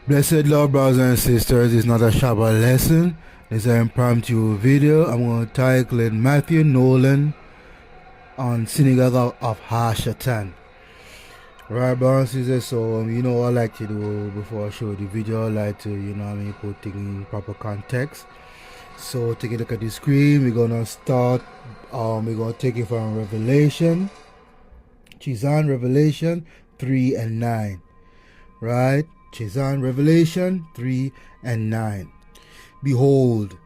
Blessed love, brothers and sisters, it's not a Shabbat lesson. It's an impromptu video. I'm going to title it Matthew Nolan on Synagogue of Shatan. Right, brothers and sisters, so you know what I like to do before I show the video. I like to, put things in proper context. So take a look at the screen. We're going to start, we're going to take it from Revelation. Shatan, Revelation 3 and 9. Right? Shatan, Revelation 3 and 9. Behold,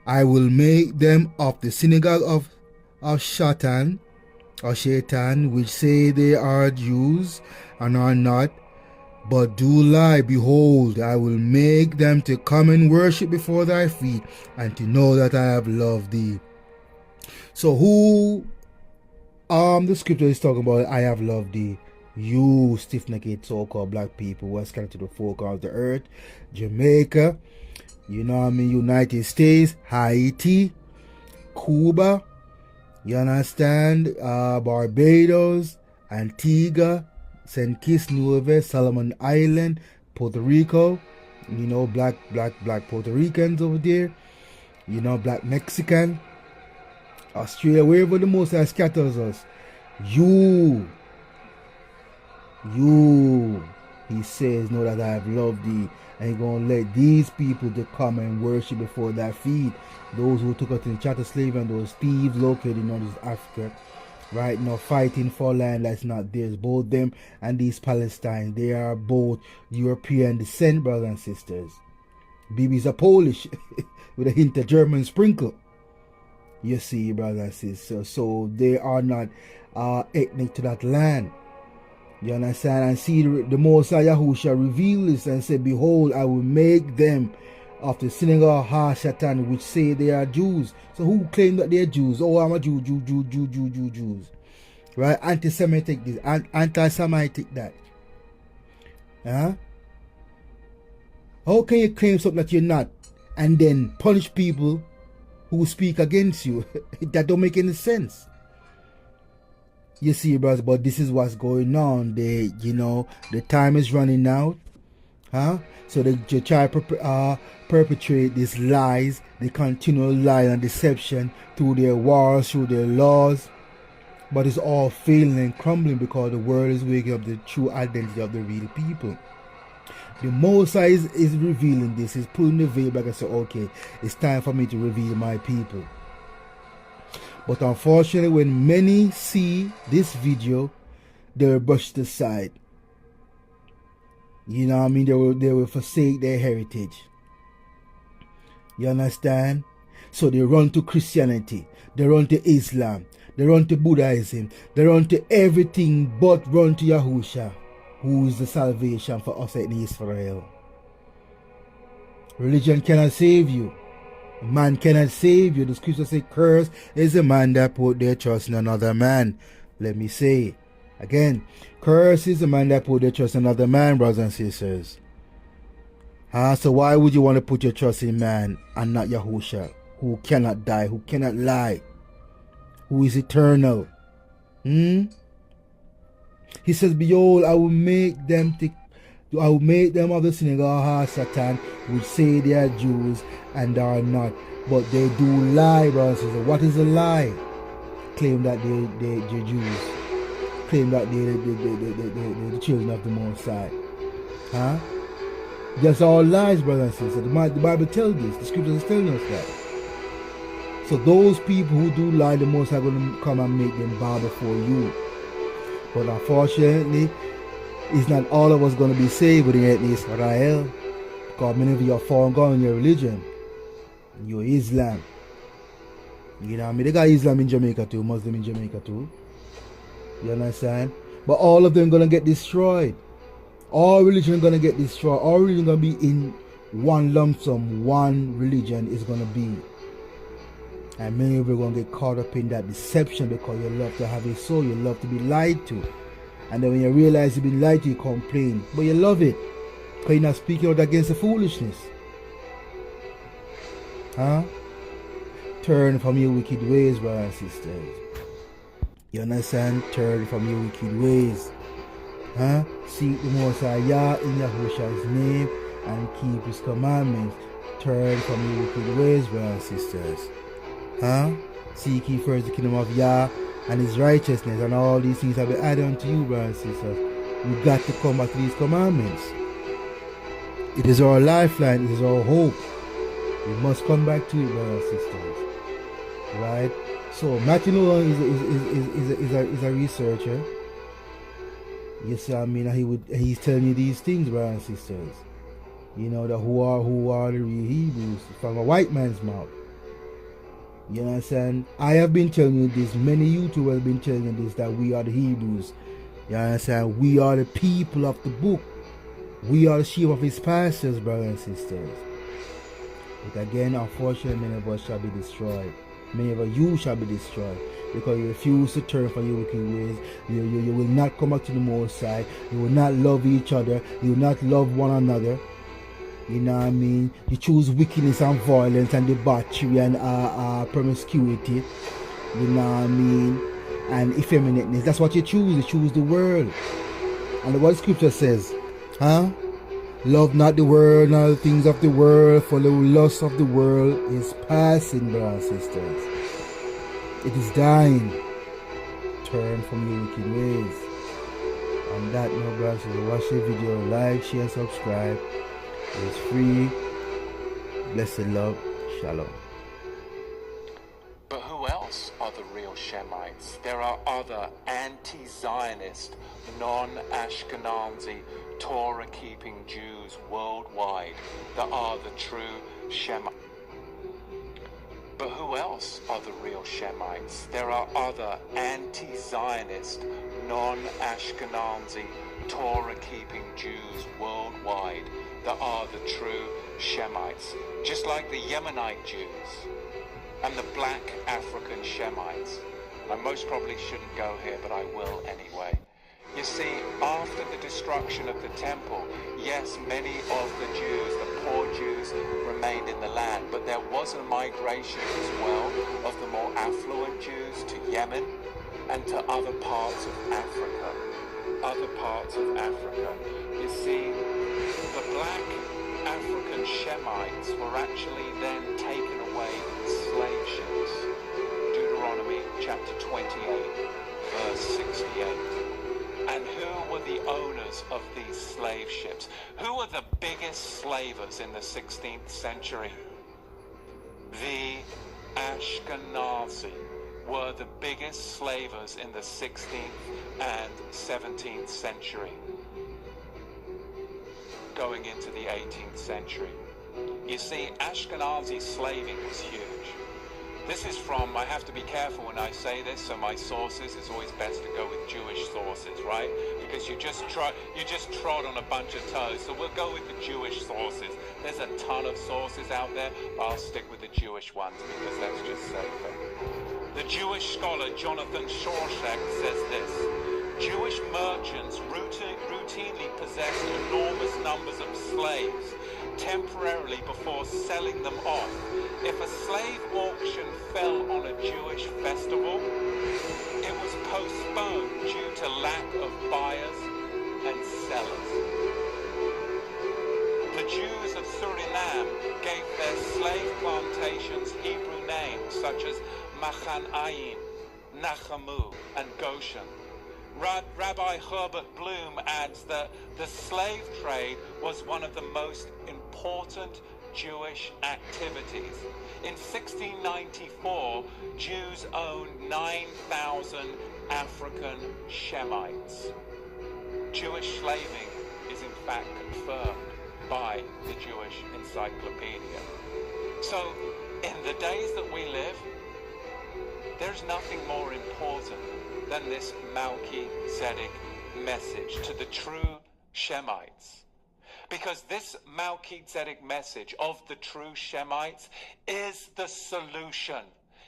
I will make them of the synagogue of Shatan, or Shatan, which say they are Jews and are not, but do lie. Behold, I will make them to come and worship before thy feet, and to know that I have loved thee. So who the scripture is talking about, I have loved thee? You stiff-necked so-called black people who are scattered to the four corners of the earth, Jamaica, United States, Haiti, Cuba, you understand, Barbados, Antigua, St. Kitts, Nevis, Solomon Island, Puerto Rico, black Puerto Ricans over there, black Mexican, Australia, wherever the Most High scatters us. You, he says, know that I have loved thee, and he's going to let these people to come and worship before thy feet. Those who took us in chattel slavery and those thieves located in North Africa, right now fighting for land that's not theirs. Both them and these Palestinians, they are both European descent, brothers and sisters. Babies are Polish with a hint of German sprinkle. You see, brothers and sisters, so they are not ethnic to that land. You understand? And see, the Most High Yahushua reveal this and say, behold, I will make them of the synagogue of Shatan, which say they are Jews. So who claim that they are Jews? Oh, I'm a Jews. Right? Anti-Semitic this, anti-Semitic that. Huh? How can you claim something that you're not and then punish people who speak against you? That don't make any sense. You see, brothers, but this is what's going on. The time is running out. So they try to perpetrate these lies, the continual lie and deception through their wars, through their laws. But it's all failing and crumbling because the world is waking up the true identity of the real people. The Most High is revealing this. He's pulling the veil back and saying, okay, it's time for me to reveal my people. But unfortunately, when many see this video, they will brush it aside. They will forsake their heritage. You understand? So they run to Christianity, they run to Islam, they run to Buddhism, they run to everything but run to Yahushua, who is the salvation for us in Israel. Religion cannot save you. Man cannot save you. The scripture says, cursed is the man that put their trust in another man. Let me say again, cursed is the man that put their trust in another man, brothers and sisters. So why would you want to put your trust in man and not Yahushua, who cannot die, who cannot lie, who is eternal? He says, behold, I will make them of the synagogue of Satan, which say they are Jews and are not, but they do lie, brothers and sisters. What is a lie? Claim that they're Jews. Claim that they're the children of the Most High. That's all lies, brothers and sisters. The Bible tells this. The scriptures are telling us that. So those people who do lie, the Most High are going to come and make them bow before you. But unfortunately, it's not all of us going to be saved within Israel, because many of you are fallen gone in your religion, in your Islam. They got Islam in Jamaica too, Muslim in Jamaica too. You understand? But all of them going to get destroyed. All religion going to get destroyed. All religion going to be in one lump sum. One religion is going to be. And many of you are going to get caught up in that deception because you love to have a soul. You love to be lied to. And then when you realize you've been lied to, you complain. But you love it, because you're not speaking out against the foolishness. Turn from your wicked ways, brothers and sisters. You understand? Turn from your wicked ways. Seek the Most High Yah in Yahushua's name, and keep his commandments. Turn from your wicked ways, brothers and sisters. Seek ye first the kingdom of Yah and his righteousness, and all these things will be added unto you, brothers and sisters. You got to come back to these commandments. It is our lifeline, it is our hope. We must come back to it, brothers and sisters. Right? So Matthew Nolan is a researcher. You see what I mean? He's telling you these things, brothers and sisters. You know, that who are the real Hebrews from a white man's mouth. You understand? I have been telling you this, many YouTubers have been telling you this, that we are the Hebrews. You understand? We are the people of the book. We are the sheep of his pastures, brothers and sisters. But again, unfortunately, many of us shall be destroyed. Many of you shall be destroyed because you refuse to turn from your wicked ways. You will not come back to the Most High. You will not love each other. You will not love one another. You know what I mean? You choose wickedness and violence and debauchery and promiscuity. You know what I mean? And effeminateness. That's what you choose. You choose the world. And what scripture says, love not the world, nor the things of the world, for the lust of the world is passing, brothers and sisters. It is dying. Turn from your wicked ways. On that note, brothers and sisters, watch the video, like, share, and subscribe. It's free. Blessed love. Shalom. But who else are the real Shemites? There are other anti-Zionist, non-Ashkenazi, Torah-keeping Jews worldwide that are the true Shemites. But who else are the real Shemites? There are other anti-Zionist, non-Ashkenazi, Torah-keeping Jews worldwide that are the true Shemites, just like the Yemenite Jews and the black African Shemites. I most probably shouldn't go here, but I will anyway. You see, after the destruction of the temple, yes, many of the Jews, the poor Jews, remained in the land, but there was a migration as well of the more affluent Jews to Yemen and to other parts of Africa. You see, the black African Shemites were actually then taken away in slave ships. Deuteronomy chapter 28, verse 68. And who were the owners of these slave ships? Who were the biggest slavers in the 16th century? The Ashkenazi were the biggest slavers in the 16th and 17th century, going into the 18th century. You see, Ashkenazi slaving was huge. This is from, I have to be careful when I say this, so my sources, it's always best to go with Jewish sources, right? Because you just trod on a bunch of toes, so we'll go with the Jewish sources. There's a ton of sources out there, but I'll stick with the Jewish ones because that's just safer. The Jewish scholar Jonathan Shorshak says this: Jewish merchants routinely possessed enormous numbers of slaves temporarily before selling them off. If a slave auction fell on a Jewish festival, it was postponed due to lack of buyers and sellers. The Jews of Suriname gave their slave plantations Hebrew names such as Machanayim, Nachamu, and Goshen. Rabbi Herbert Bloom adds that the slave trade was one of the most important Jewish activities. In 1694, Jews owned 9,000 African Shemites. Jewish slaving is in fact confirmed by the Jewish Encyclopedia. So, in the days that we live, there's nothing more important than this Melchizedek message to the true Shemites. Because this Melchizedek message of the true Shemites is the solution.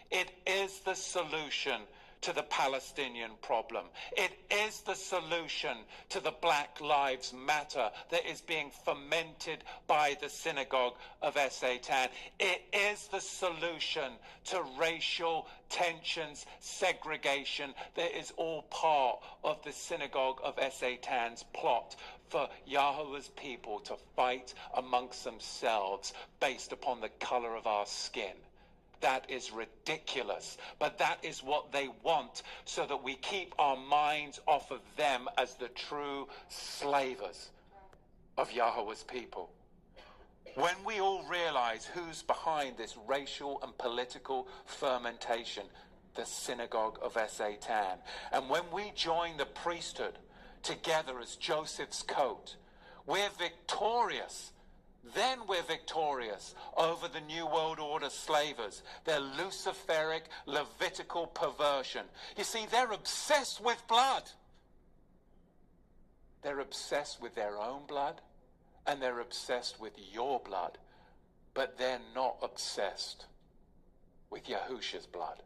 It is the solution to the Palestinian problem. It is the solution to the Black Lives Matter that is being fomented by the Synagogue of Satan. It is the solution to racial tensions, segregation, that is all part of the Synagogue of Satan's plot for Yahweh's people to fight amongst themselves based upon the color of our skin. That is ridiculous, but that is what they want, so that we keep our minds off of them as the true slavers of Yahweh's people. When we all realize who's behind this racial and political fermentation, the Synagogue of Satan, and when we join the priesthood together as Joseph's coat, we're victorious. Then we're victorious over the New World Order slavers, their Luciferic, Levitical perversion. You see, they're obsessed with blood. They're obsessed with their own blood, and they're obsessed with your blood, but they're not obsessed with Yahusha's blood.